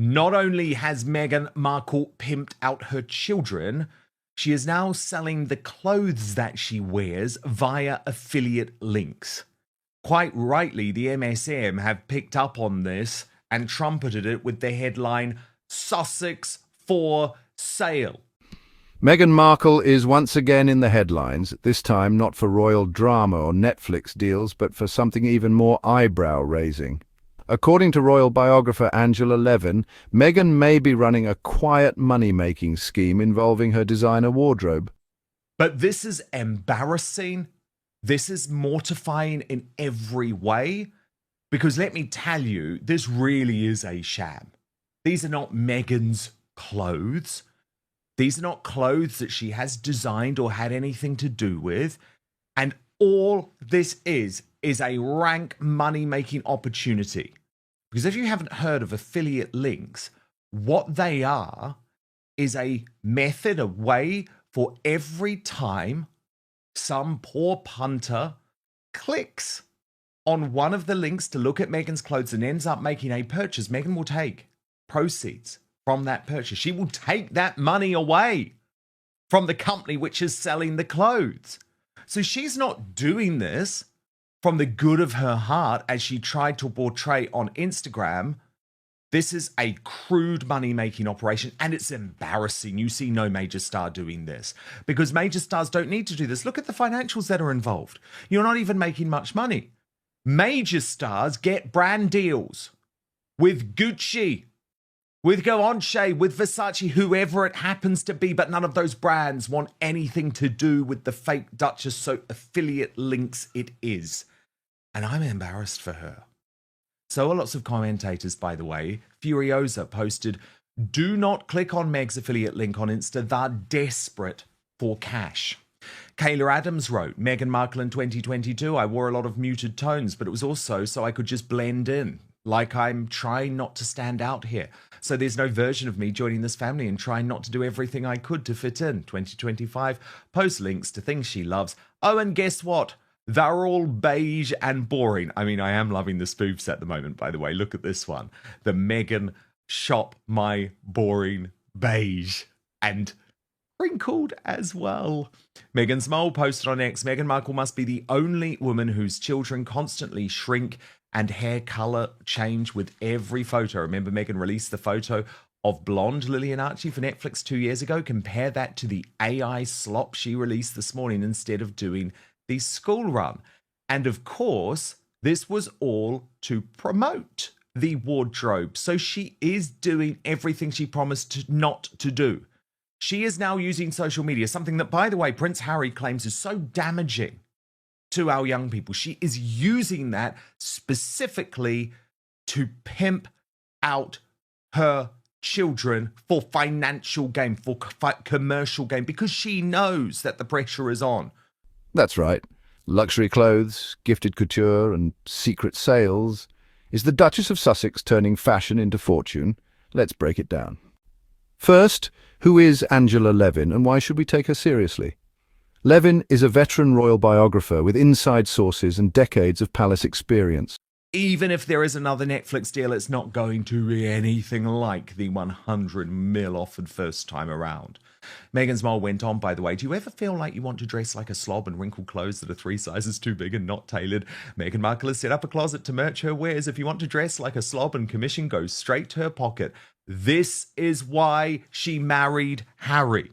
Not only has Meghan Markle pimped out her children, she is now selling the clothes that she wears via affiliate links. Quite rightly, the MSM have picked up on this and trumpeted it with the headline, "Sussex for sale." Meghan Markle is once again in the headlines, this time not for royal drama or Netflix deals, but for something even more eyebrow-raising. According to royal biographer Angela Levin, Meghan may be running a quiet money-making scheme involving her designer wardrobe. But this is embarrassing. This is mortifying in every way. Because let me tell you, this really is a sham. These are not Meghan's clothes. These are not clothes that she has designed or had anything to do with. And all this is a rank money-making opportunity. Because if you haven't heard of affiliate links, what they are is a method, a way for every time some poor punter clicks on one of the links to look at Meghan's clothes and ends up making a purchase, Meghan will take proceeds from that purchase. She will take that money away from the company which is selling the clothes. So she's not doing this from the good of her heart as she tried to portray on Instagram. This is a crude money-making operation, and it's embarrassing. You see no major star doing this because major stars don't need to do this. Look at the financials that are involved. You're not even making much money. Major stars get brand deals with Gucci, with Givenchy, with Versace, whoever it happens to be, but none of those brands want anything to do with the fake Duchess, so affiliate links it is. And I'm embarrassed for her. So are lots of commentators, by the way. Furiosa posted, "Do not click on Meg's affiliate link on Insta, they're desperate for cash." Kayla Adams wrote, "Meghan Markle in 2022, I wore a lot of muted tones, but it was also so I could just blend in. Like I'm trying not to stand out here. So there's no version of me joining this family and trying not to do everything I could to fit in. 2025, post links to things she loves. Oh, and guess what? They're all beige and boring." I mean, I am loving the spoofs at the moment, by the way. Look at this one. The Meghan shop my boring beige and wrinkled as well. Meghan's mole posted on X, "Meghan Markle must be the only woman whose children constantly shrink and hair colour change with every photo." Remember, Meghan released the photo of blonde Lillian Archie for Netflix 2 years ago. Compare that to the AI slop she released this morning instead of doing the school run. And of course, this was all to promote the wardrobe. So she is doing everything she promised not to do. She is now using social media, something that, by the way, Prince Harry claims is so damaging to our young people. She is using that specifically to pimp out her children for financial gain, for commercial gain, because she knows that the pressure is on. That's right. Luxury clothes, gifted couture, and secret sales. Is the Duchess of Sussex turning fashion into fortune? Let's break it down. First, who is Angela Levin and why should we take her seriously? Levin is a veteran royal biographer with inside sources and decades of palace experience. Even if there is another Netflix deal, it's not going to be anything like the 100 mil offered first time around. Meghan's mole went on, by the way, "Do you ever feel like you want to dress like a slob and wrinkle clothes that are 3 sizes too big and not tailored? Meghan Markle has set up a closet to merch her wares. If you want to dress like a slob and commission goes straight to her pocket." This is why she married Harry.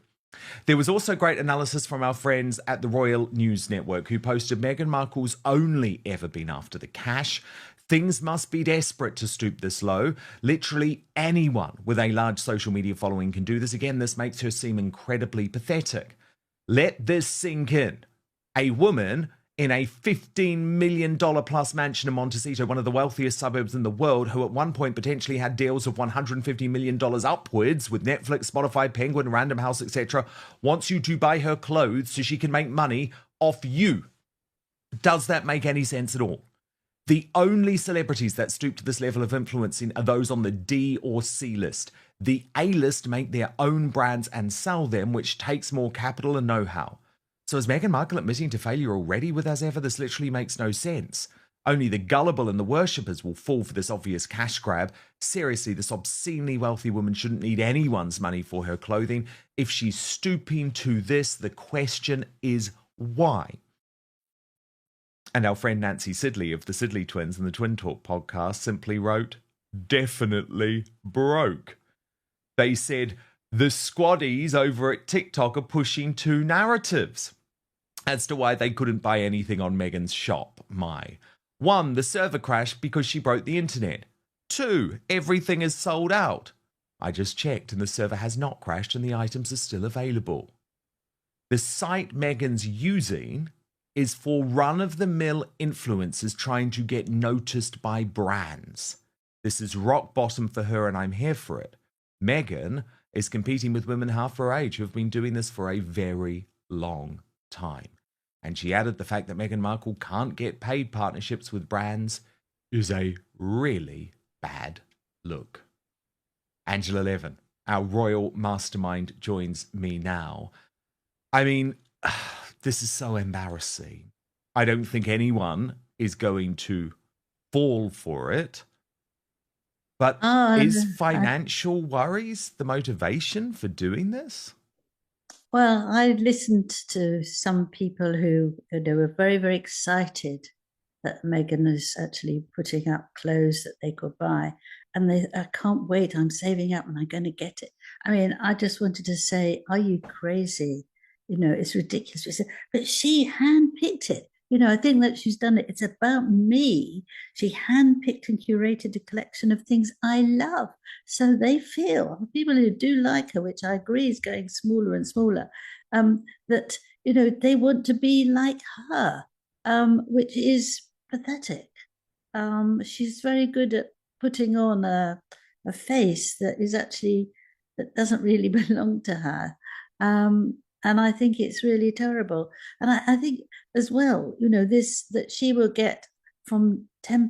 There was also great analysis from our friends at the Royal News Network who posted, "Meghan Markle's only ever been after the cash. Things must be desperate to stoop this low. Literally anyone with a large social media following can do this. Again, this makes her seem incredibly pathetic. Let this sink in. A woman in a $15 million plus mansion in Montecito, one of the wealthiest suburbs in the world, who at one point potentially had deals of $150 million upwards with Netflix, Spotify, Penguin, Random House, etc., wants you to buy her clothes so she can make money off you. Does that make any sense at all? The only celebrities that stoop to this level of influencing are those on the D or C list. The A list make their own brands and sell them, which takes more capital and know-how. So is Meghan Markle admitting to failure already with As Ever? This literally makes no sense. Only the gullible and the worshippers will fall for this obvious cash grab. Seriously, this obscenely wealthy woman shouldn't need anyone's money for her clothing. If she's stooping to this, the question is why? And our friend Nancy Sidley of the Sidley Twins and the Twin Talk podcast simply wrote, definitely broke. They said, the squaddies over at TikTok are pushing two narratives as to why they couldn't buy anything on Meghan's shop. One, the server crashed because she broke the internet. Two, everything is sold out. I just checked and the server has not crashed and the items are still available. The site Meghan's using is for run-of-the-mill influencers trying to get noticed by brands. This is rock bottom for her and I'm here for it. Meghan is competing with women half her age who have been doing this for a very long time. And she added the fact that Meghan Markle can't get paid partnerships with brands is a really bad look. Angela Levin, our royal mastermind, joins me now. I mean, this is so embarrassing. I don't think anyone is going to fall for it. But is financial worries the motivation for doing this? Well, I listened to some people who they were very, very excited that Meghan is actually putting up clothes that they could buy. And I can't wait, I'm saving up and I'm going to get it. I mean, I just wanted to say, are you crazy? You know, it's ridiculous. But she handpicked it. You know, I think that she's done it. It's about me. She handpicked and curated a collection of things I love. So they feel, people who do like her, which I agree is going smaller and smaller, that, you know, they want to be like her, which is pathetic. She's very good at putting on a face that is actually, that doesn't really belong to her. And I think it's really terrible. And I think as well, you know, that she will get from 10%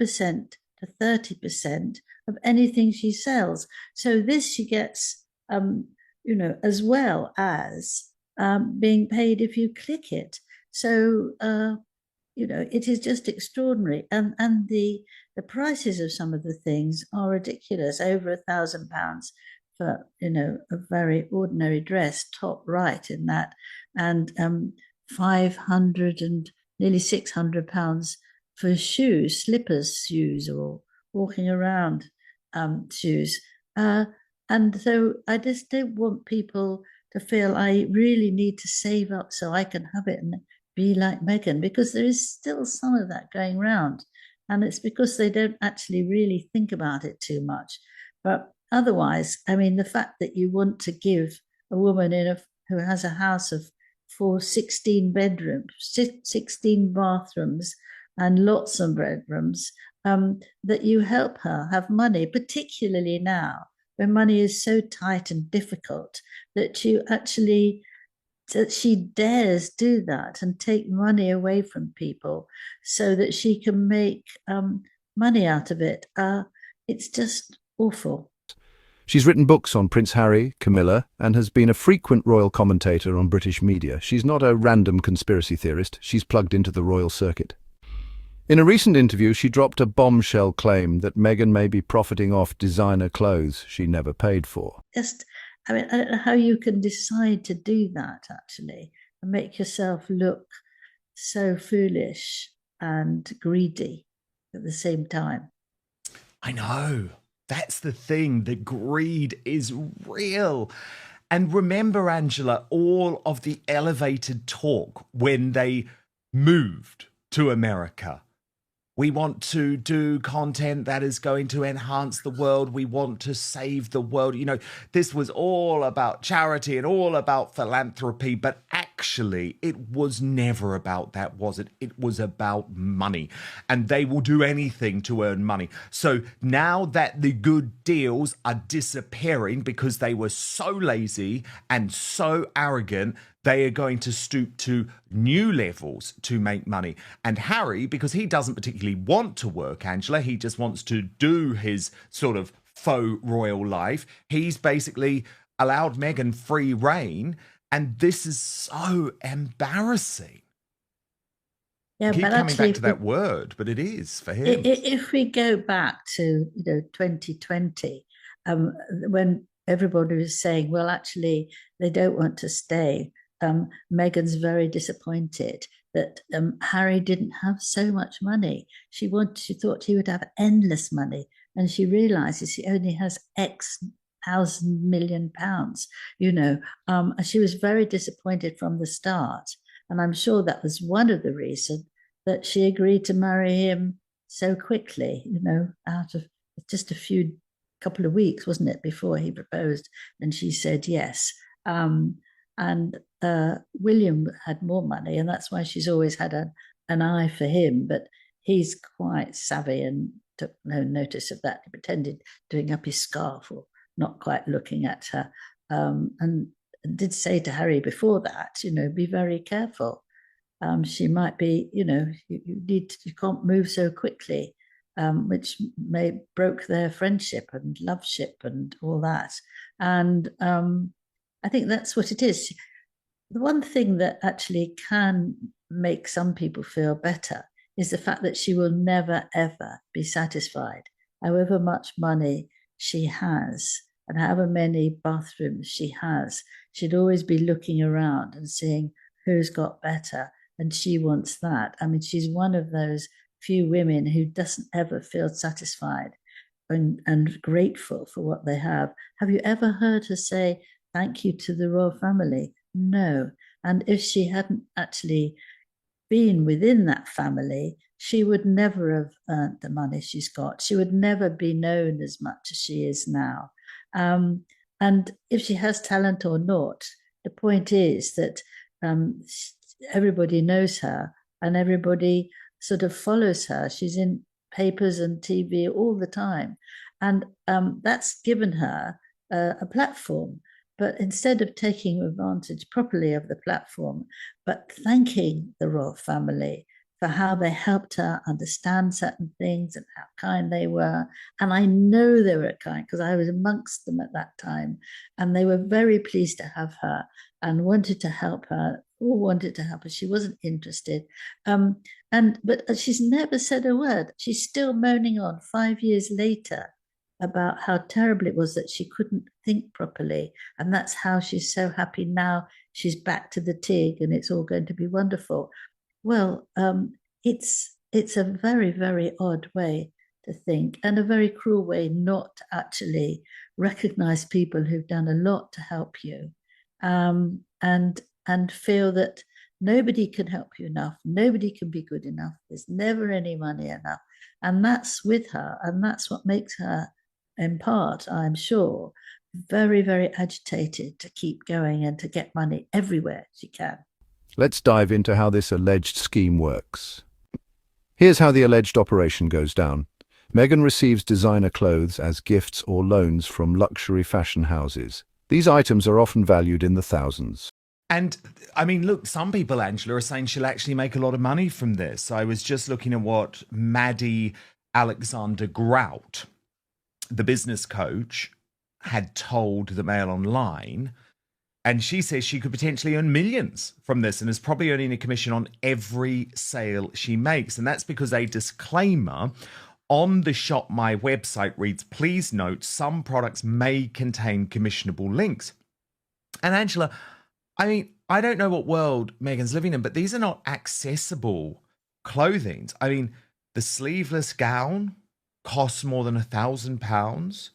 to 30% of anything she sells. So this she gets, you know, as well as being paid if you click it. So, you know, it is just extraordinary. And the prices of some of the things are ridiculous, over £1,000 for, you know, a very ordinary dress, top right in that, and 500 and nearly £600 for shoes, slippers shoes, or walking around shoes. And so I just don't want people to feel I really need to save up so I can have it and be like Meghan, because there is still some of that going around. And it's because they don't actually really think about it too much. But otherwise, I mean, the fact that you want to give a woman who has a house of 16 bedrooms, 16 bathrooms, and lots of bedrooms, that you help her have money, particularly now when money is so tight and difficult, that she dares do that and take money away from people so that she can make money out of it. It's just awful. She's written books on Prince Harry, Camilla, and has been a frequent royal commentator on British media. She's not a random conspiracy theorist. She's plugged into the royal circuit. In a recent interview, she dropped a bombshell claim that Meghan may be profiting off designer clothes she never paid for. I mean, I don't know how you can decide to do that, actually, and make yourself look so foolish and greedy at the same time. I know. That's the thing. The greed is real. And remember, Angela, all of the elevated talk when they moved to America. We want to do content that is going to enhance the world. We want to save the world. You know, this was all about charity and all about philanthropy, but actually it was never about that, was it? It was about money, and they will do anything to earn money. So now that the good deals are disappearing because they were so lazy and so arrogant, they are going to stoop to new levels to make money. And Harry, because he doesn't particularly want to work, Angela, he just wants to do his sort of faux royal life. He's basically allowed Meghan free reign. And this is so embarrassing. I Yeah, keep but coming actually, back to that word, but it is for him. if we go back to 2020, when everybody was saying, well, actually, they don't want to stay. Meghan's very disappointed that Harry didn't have so much money. She thought he would have endless money, and she realizes he only has X thousand million pounds. And she was very disappointed from the start, and I'm sure that was one of the reasons that she agreed to marry him so quickly, out of just a couple of weeks, wasn't it, before he proposed, and she said yes. And William had more money, and that's why she's always had an eye for him. But he's quite savvy and took no notice of that. He pretended doing up his scarf or not quite looking at her, and did say to Harry before that, be very careful. She might be, you can't move so quickly, which may broke their friendship and loveship and all that. And I think that's what it is. The one thing that actually can make some people feel better is the fact that she will never ever be satisfied, however much money she has and however many bathrooms she has. She'd always be looking around and seeing who's got better, and she wants that. I mean, she's one of those few women who doesn't ever feel satisfied and grateful for what they have. Have you ever heard her say thank you to the royal family? No. And if she hadn't actually been within that family, she would never have earned the money she's got. She would never be known as much as she is now. And if she has talent or not, the point is that everybody knows her and everybody sort of follows her. She's in papers and TV all the time. And that's given her a platform. But instead of taking advantage properly of the platform, but thanking the royal family for how they helped her understand certain things and how kind they were. And I know they were kind because I was amongst them at that time. And they were very pleased to have her and wanted to help her, all wanted to help her. She wasn't interested. But she's never said a word. She's still moaning on 5 years later about how terrible it was that she couldn't think properly. And that's how she's so happy now. She's back to the TIG and it's all going to be wonderful. Well, it's a very, very odd way to think and a very cruel way not to actually recognize people who've done a lot to help you, and feel that nobody can help you enough, nobody can be good enough, there's never any money enough. And that's with her, and that's what makes her, in part, I'm sure, very, very agitated to keep going and to get money everywhere she can. Let's dive into how this alleged scheme works. Here's how the alleged operation goes down. Meghan receives designer clothes as gifts or loans from luxury fashion houses. These items are often valued in the thousands. And I mean, look, some people, Angela, are saying she'll actually make a lot of money from this. I was just looking at what Maddie Alexander Grout, the business coach, had told the Mail Online. And she says she could potentially earn millions from this and is probably earning a commission on every sale she makes. And that's because a disclaimer on the Shop My website reads, please note some products may contain commissionable links. And Angela, I mean, I don't know what world Meghan's living in, but these are not accessible clothing. I mean, the sleeveless gown costs more than £1,000.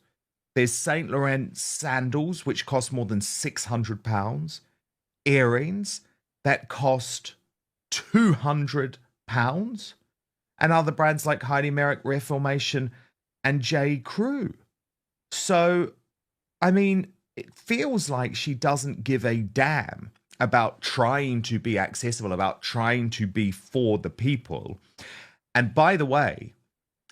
There's Saint Laurent sandals, which cost more than £600. Earrings that cost £200. And other brands like Heidi Merrick, Reformation, and J. Crew. So, I mean, it feels like she doesn't give a damn about trying to be accessible, about trying to be for the people. And by the way,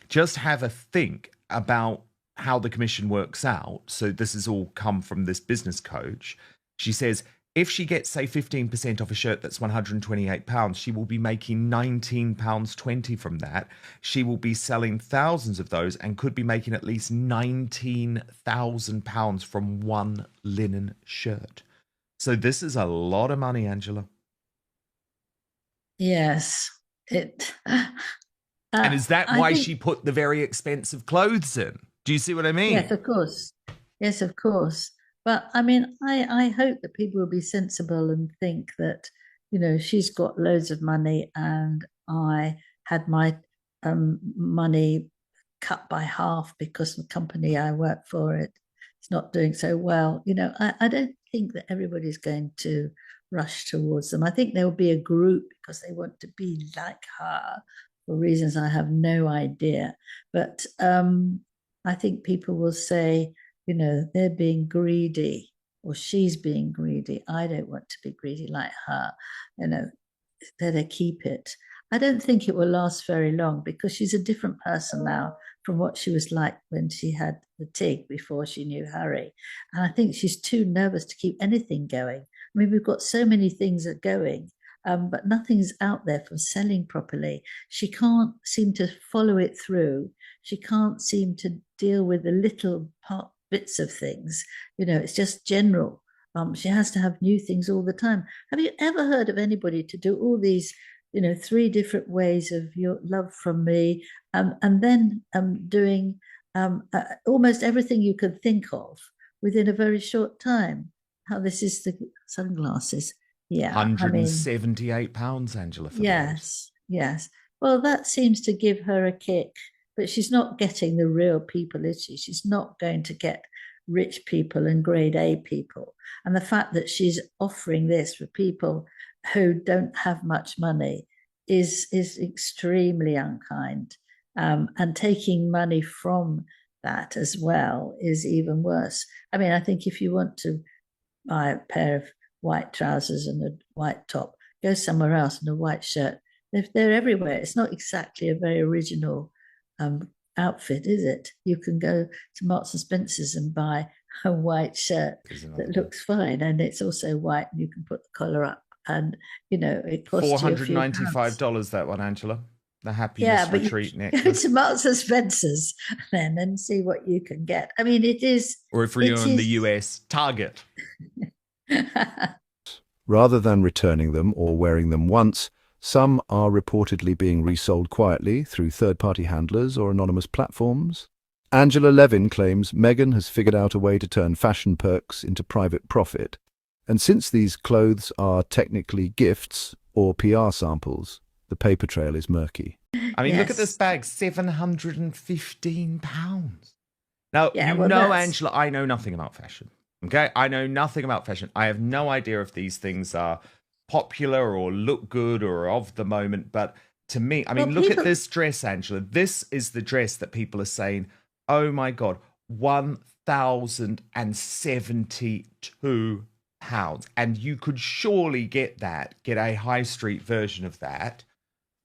just have a think about how the commission works out. So this has all come from this business coach. She says if she gets, say, 15% off a shirt that's £128, she will be making £19.20 from that. She will be selling thousands of those and could be making at least £19,000 from one linen shirt. So this is a lot of money, Angela. Yes. it. And is that I why think she put the very expensive clothes in? Do you see what I yes, mean? of course. Yes, of course. But I mean, I hope that people will be sensible and think that, she's got loads of money and I had my money cut by half because the company I work for it's not doing so well. I don't think that everybody's going to rush towards them. I think there will be a group because they want to be like her for reasons I have no idea. But I think people will say, they're being greedy or she's being greedy. I don't want to be greedy like her. Better keep it. I don't think it will last very long because she's a different person now from what she was like when she had the TIG before she knew Harry. And I think she's too nervous to keep anything going. I mean, we've got so many things that are going, but nothing's out there for selling properly. She can't seem to follow it through. She can't seem to deal with the little bits of things. It's just general. She has to have new things all the time. Have you ever heard of anybody to do all these, three different ways of your love from me, and then doing almost everything you could think of within a very short time? How this is the sunglasses. Yeah, I mean, £178, Angela, for those. yes, yes. Well, that seems to give her a kick, but she's not getting the real people, is she? She's not going to get rich people and grade A people. And the fact that she's offering this for people who don't have much money is extremely unkind. And taking money from that as well is even worse. I mean, I think if you want to buy a pair of white trousers and a white top, go somewhere else in a white shirt. They're everywhere. It's not exactly a very original outfit, is it? You can go to Marks and Spencer's and buy a white shirt that looks fine, and it's also white, and you can put the collar up, and it costs you a few pounds. $495, that one, Angela. The happiness Yeah, but you retreat go necklace. to Marks and Spencer's then and see what you can get. I mean, it is. Or if you're in the US, Target. Rather than returning them or wearing them once, some are reportedly being resold quietly through third-party handlers or anonymous platforms. Angela Levin claims Meghan has figured out a way to turn fashion perks into private profit. And since these clothes are technically gifts or PR samples, the paper trail is murky. I mean, look at this bag, £715. Now, Angela, I know nothing about fashion. Okay, I know nothing about fashion. I have no idea if these things are popular or look good or of the moment. But to me, I mean, look at this dress, Angela. This is the dress that people are saying, oh my God, £1,072. And you could surely get a high street version of that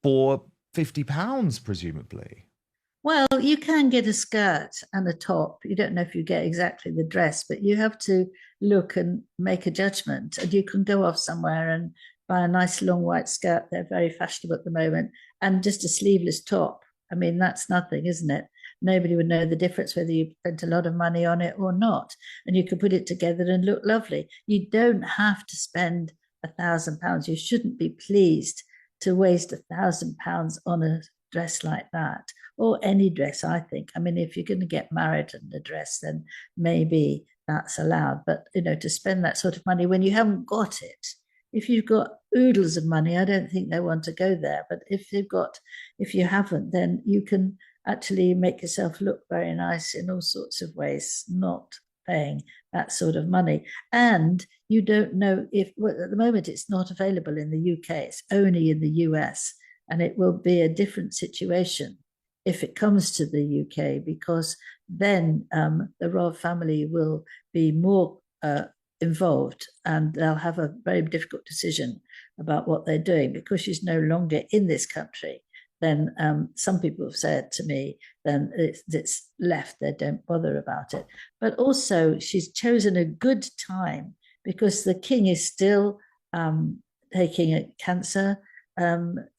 for £50, presumably. Well, you can get a skirt and a top. You don't know if you get exactly the dress, but you have to look and make a judgment. And you can go off somewhere and buy a nice long white skirt. They're very fashionable at the moment. And just a sleeveless top. I mean, that's nothing, isn't it? Nobody would know the difference whether you spent a lot of money on it or not. And you can put it together and look lovely. You don't have to spend £1,000. You shouldn't be pleased to waste £1,000 on a dress like that, or any dress, I think. I mean, if you're going to get married in a dress, then maybe that's allowed. But, to spend that sort of money when you haven't got it, if you've got oodles of money, I don't think they want to go there. But if you haven't, then you can actually make yourself look very nice in all sorts of ways, not paying that sort of money. And you don't know at the moment it's not available in the UK, it's only in the US, and it will be a different situation if it comes to the UK, because then the royal family will be more involved, and they'll have a very difficult decision about what they're doing. Because she's no longer in this country, then some people have said to me, then it's left, they don't bother about it. But also she's chosen a good time because the king is still taking a cancer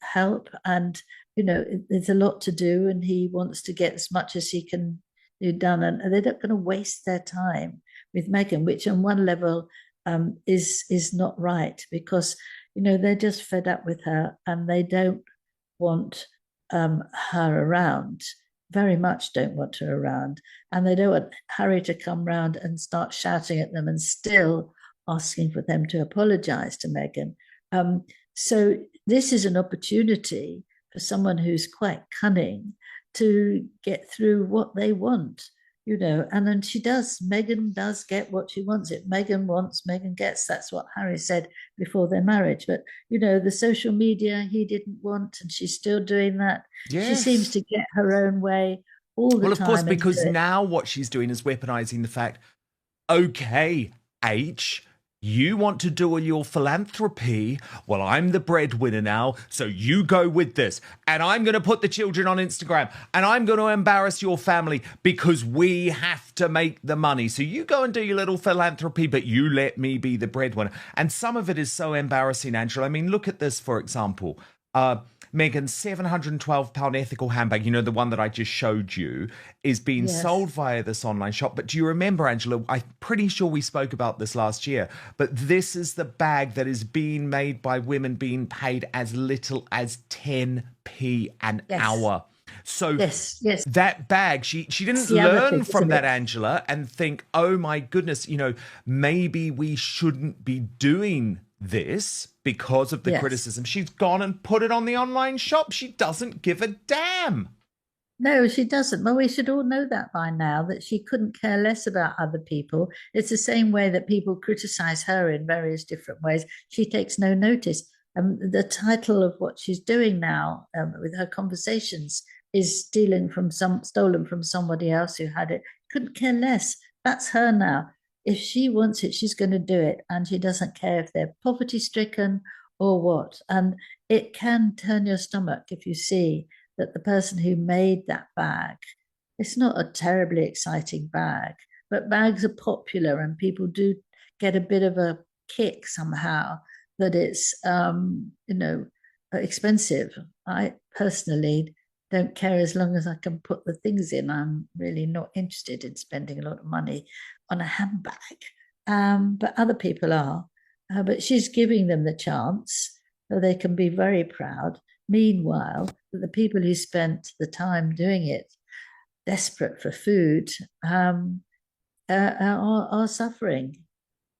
help, and there's a lot to do, and he wants to get as much as he can do done, and they're not going to waste their time with Meghan, which on one level is not right, because they're just fed up with her, and they don't want her around, very much don't want her around. And they don't want Harry to come round and start shouting at them and still asking for them to apologize to Meghan. So this is an opportunity for someone who's quite cunning to get through what they want, and then Meghan does get what she wants. It Meghan wants, Meghan gets. That's what Harry said before their marriage. But the social media he didn't want, and she's still doing that. Yes. She seems to get her own way all the time. Well, of course, because now what she's doing is weaponizing the fact, okay, H, you want to do all your philanthropy. Well, I'm the breadwinner now, so you go with this. And I'm going to put the children on Instagram, and I'm going to embarrass your family because we have to make the money. So you go and do your little philanthropy, but you let me be the breadwinner. And some of it is so embarrassing, Angela. I mean, look at this, for example. Meghan's £712 ethical handbag, the one that I just showed you, is being sold via this online shop. But do you remember, Angela, I'm pretty sure we spoke about this last year, but this is the bag that is being made by women being paid as little as 10p an hour. So that bag, she didn't learn from that, Angela, and think, oh my goodness, maybe we shouldn't be doing this because of the criticism. She's gone and put it on the online shop. She doesn't give a damn. No, she doesn't. Well, we should all know that by now, that she couldn't care less about other people. It's the same way that people criticize her in various different ways. She takes no notice. The title of what she's doing now with her conversations is stolen from somebody else who had it. Couldn't care less. That's her now. If she wants it, she's going to do it. And she doesn't care if they're poverty-stricken or what. And it can turn your stomach if you see that the person who made that bag, it's not a terribly exciting bag, but bags are popular and people do get a bit of a kick somehow that it's, expensive. I personally don't care as long as I can put the things in. I'm really not interested in spending a lot of money on a handbag, but other people are. But she's giving them the chance so they can be very proud. Meanwhile, the people who spent the time doing it, desperate for food, are suffering.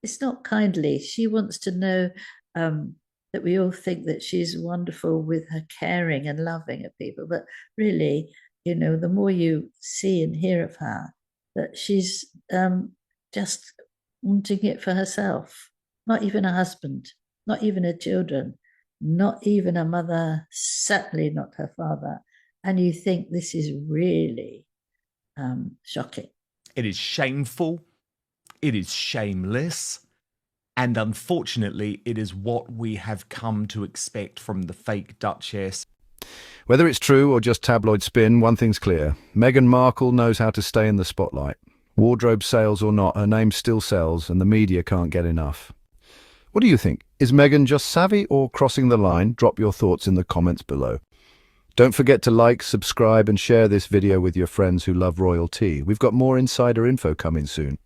It's not kindly. She wants to know that we all think that she's wonderful with her caring and loving of people. But really, the more you see and hear of her, that she's just wanting it for herself. Not even a husband, not even her children, not even a mother, certainly not her father. And you think this is really shocking. It is shameful. It is shameless. And unfortunately, it is what we have come to expect from the fake Duchess. Whether it's true or just tabloid spin, one thing's clear. Meghan Markle knows how to stay in the spotlight. Wardrobe sales or not, her name still sells and the media can't get enough. What do you think? Is Meghan just savvy or crossing the line? Drop your thoughts in the comments below. Don't forget to like, subscribe and share this video with your friends who love royalty. We've got more insider info coming soon.